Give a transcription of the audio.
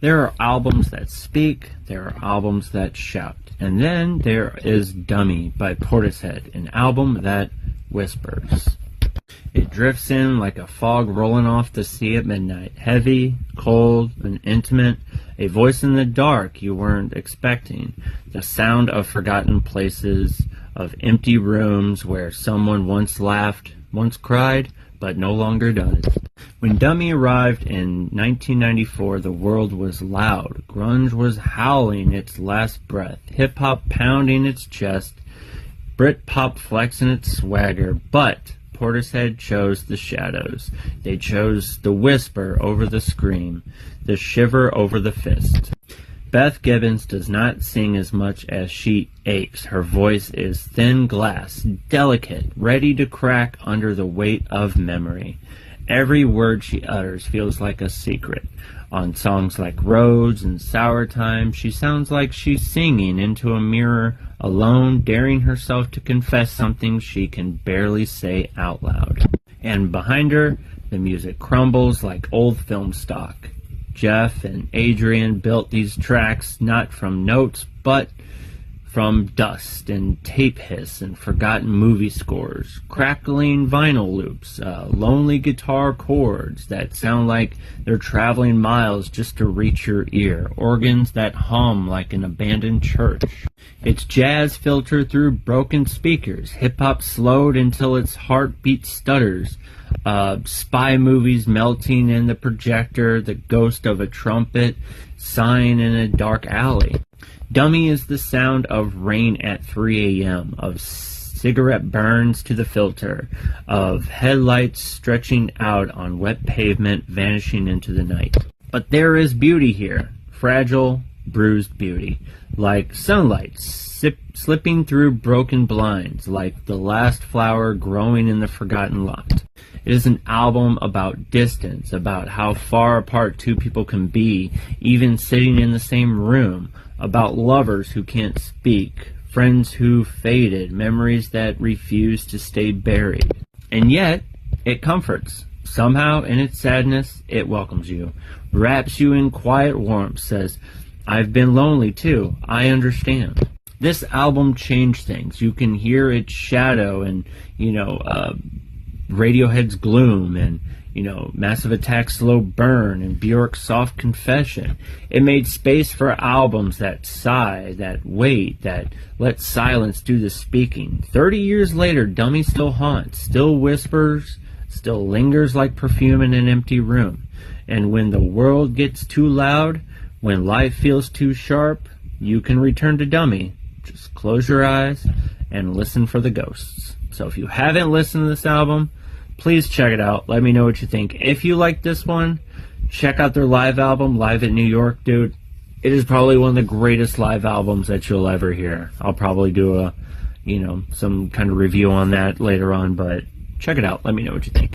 There are albums that speak, there are albums that shout, and then there is Dummy by Portishead, an album that whispers. It drifts in like a fog rolling off the sea at midnight, heavy, cold, and intimate, a voice in the dark you weren't expecting, the sound of forgotten places, of empty rooms where someone once laughed, once cried, but no longer does. When Dummy arrived in 1994, the world was loud. Grunge was howling its last breath, hip-hop pounding its chest, Britpop flexing its swagger, but Portishead chose the shadows. They chose the whisper over the scream, the shiver over the fist. Beth Gibbons does not sing as much as she aches. Her voice is thin glass, delicate, ready to crack under the weight of memory. Every word she utters feels like a secret. On songs like Roads and Sour Time, she sounds like she's singing into a mirror, alone, daring herself to confess something she can barely say out loud. And behind her, the music crumbles like old film stock. Jeff and Adrian built these tracks not from notes, but from dust and tape hiss and forgotten movie scores, crackling vinyl loops, lonely guitar chords that sound like they're traveling miles just to reach your ear, organs that hum like an abandoned church. It's jazz filtered through broken speakers, hip-hop slowed until its heartbeat stutters, spy movies melting in the projector, the ghost of a trumpet sighing in a dark alley. Dummy is the sound of rain at 3 a.m., of cigarette burns to the filter, of headlights stretching out on wet pavement vanishing into the night. But there is beauty here, fragile, bruised beauty, like sunlight slipping through broken blinds, like the last flower growing in the forgotten lot. It is an album about distance, about how far apart two people can be, even sitting in the same room, about lovers who can't speak, friends who faded, memories that refuse to stay buried. And yet, it comforts. Somehow, in its sadness, it welcomes you, wraps you in quiet warmth, says, "I've been lonely too, I understand." This album changed things. You can hear its shadow and, Radiohead's Gloom and, Massive Attack's Slow Burn and Bjork's Soft Confession. It made space for albums that sigh, that wait, that let silence do the speaking. 30 years later, Dummy still haunts, still whispers, still lingers like perfume in an empty room. And when the world gets too loud, when life feels too sharp, you can return to Dummy. Just close your eyes and listen for the ghosts. So if you haven't listened to this album, please check it out. Let me know what you think. If you like this one, check out their live album, Live at New York, dude. It is probably one of the greatest live albums that you'll ever hear. I'll probably do some kind of review on that later on, but check it out. Let me know what you think.